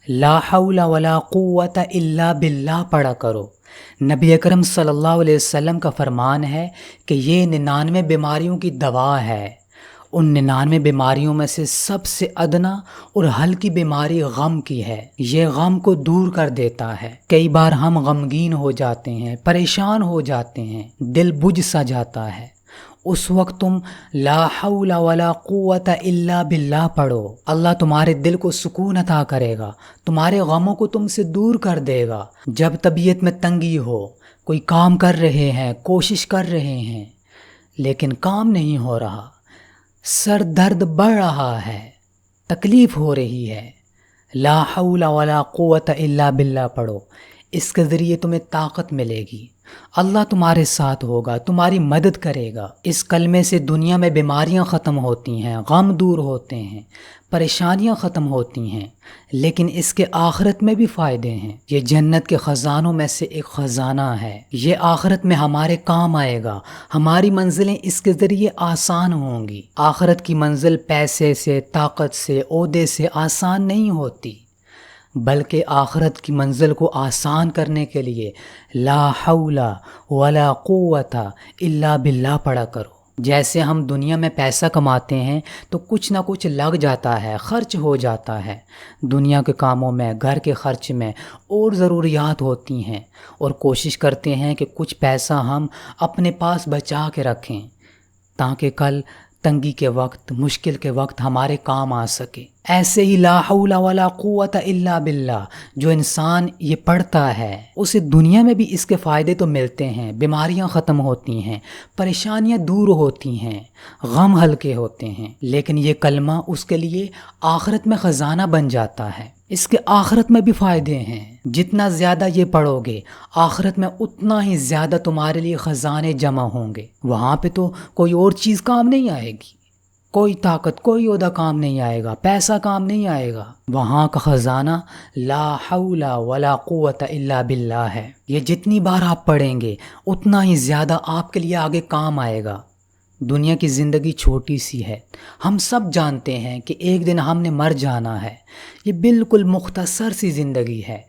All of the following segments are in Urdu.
لا حول ولا قوت الا باللہ پڑھا کرو۔ نبی اکرم صلی اللہ علیہ وسلم کا فرمان ہے کہ یہ 99 بیماریوں کی دوا ہے۔ ان 99 بیماریوں میں سے سب سے ادنا اور ہلکی بیماری غم کی ہے۔ یہ غم کو دور کر دیتا ہے۔ کئی بار ہم غمگین ہو جاتے ہیں، پریشان ہو جاتے ہیں، دل بجھ سا جاتا ہے۔ اس وقت تم لا حول ولا قوت الا باللہ پڑھو، اللہ تمہارے دل کو سکون عطا کرے گا، تمہارے غموں کو تم سے دور کر دے گا۔ جب طبیعت میں تنگی ہو، کوئی کام کر رہے ہیں، کوشش کر رہے ہیں لیکن کام نہیں ہو رہا، سر درد بڑھ رہا ہے، تکلیف ہو رہی ہے، لا حول ولا قوت الا باللہ پڑھو۔ اس کے ذریعے تمہیں طاقت ملے گی، اللہ تمہارے ساتھ ہوگا، تمہاری مدد کرے گا۔ اس کلمے سے دنیا میں بیماریاں ختم ہوتی ہیں، غم دور ہوتے ہیں، پریشانیاں ختم ہوتی ہیں، لیکن اس کے آخرت میں بھی فائدے ہیں۔ یہ جنت کے خزانوں میں سے ایک خزانہ ہے، یہ آخرت میں ہمارے کام آئے گا، ہماری منزلیں اس کے ذریعے آسان ہوں گی۔ آخرت کی منزل پیسے سے، طاقت سے، عہدے سے آسان نہیں ہوتی، بلکہ آخرت کی منزل کو آسان کرنے کے لیے لا حول ولا قوت الا باللہ پڑھا کرو۔ جیسے ہم دنیا میں پیسہ کماتے ہیں تو کچھ نہ کچھ لگ جاتا ہے، خرچ ہو جاتا ہے، دنیا کے کاموں میں، گھر کے خرچ میں اور ضروریات ہوتی ہیں، اور کوشش کرتے ہیں کہ کچھ پیسہ ہم اپنے پاس بچا کے رکھیں تاکہ کل تنگی کے وقت، مشکل کے وقت ہمارے کام آ سکے۔ ایسے ہی لا حول ولا قوت الا باللہ جو انسان یہ پڑھتا ہے اسے دنیا میں بھی اس کے فائدے تو ملتے ہیں، بیماریاں ختم ہوتی ہیں، پریشانیاں دور ہوتی ہیں، غم ہلکے ہوتے ہیں، لیکن یہ کلمہ اس کے لیے آخرت میں خزانہ بن جاتا ہے۔ اس کے آخرت میں بھی فائدے ہیں، جتنا زیادہ یہ پڑھو گے آخرت میں اتنا ہی زیادہ تمہارے لیے خزانے جمع ہوں گے۔ وہاں پہ تو کوئی اور چیز کام نہیں آئے گی، کوئی طاقت، کوئی عہدہ کام نہیں آئے گا، پیسہ کام نہیں آئے گا، وہاں کا خزانہ لا حول ولا قوت الا باللہ ہے۔ یہ جتنی بار آپ پڑھیں گے اتنا ہی زیادہ آپ کے لیے آگے کام آئے گا۔ دنیا کی زندگی چھوٹی سی ہے، ہم سب جانتے ہیں کہ ایک دن ہم نے مر جانا ہے، یہ بالکل مختصر سی زندگی ہے،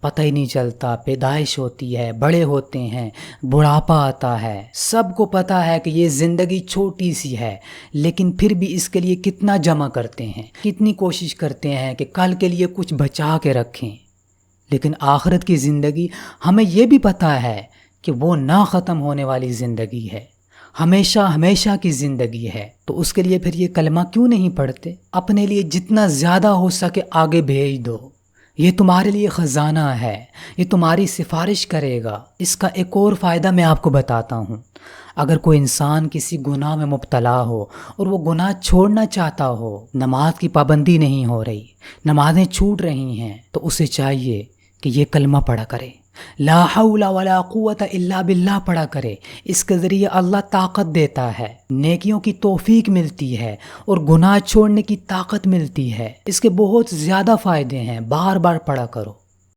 پتہ ہی نہیں چلتا، پیدائش ہوتی ہے، بڑے ہوتے ہیں، بڑھاپا آتا ہے، سب کو پتہ ہے کہ یہ زندگی چھوٹی سی ہے، لیکن پھر بھی اس کے لیے کتنا جمع کرتے ہیں، کتنی کوشش کرتے ہیں کہ کل کے لیے کچھ بچا کے رکھیں۔ لیکن آخرت کی زندگی ہمیں یہ بھی پتہ ہے کہ وہ نہ ختم ہونے والی زندگی ہے، ہمیشہ ہمیشہ کی زندگی ہے، تو اس کے لیے پھر یہ کلمہ کیوں نہیں پڑھتے؟ اپنے لیے جتنا زیادہ ہو سکے آگے بھیج دو، یہ تمہارے لیے خزانہ ہے، یہ تمہاری سفارش کرے گا۔ اس کا ایک اور فائدہ میں آپ کو بتاتا ہوں۔ اگر کوئی انسان کسی گناہ میں مبتلا ہو اور وہ گناہ چھوڑنا چاہتا ہو، نماز کی پابندی نہیں ہو رہی، نمازیں چھوٹ رہی ہیں، تو اسے چاہیے کہ یہ کلمہ پڑھا کرے، لا حول ولا قوت الا باللہ پڑھا کرے۔ اس کے ذریعے اللہ طاقت دیتا ہے، نیکیوں کی توفیق ملتی ہے اور گناہ چھوڑنے کی طاقت ملتی ہے۔ اس کے بہت زیادہ فائدے ہیں، بار بار پڑھا کرو۔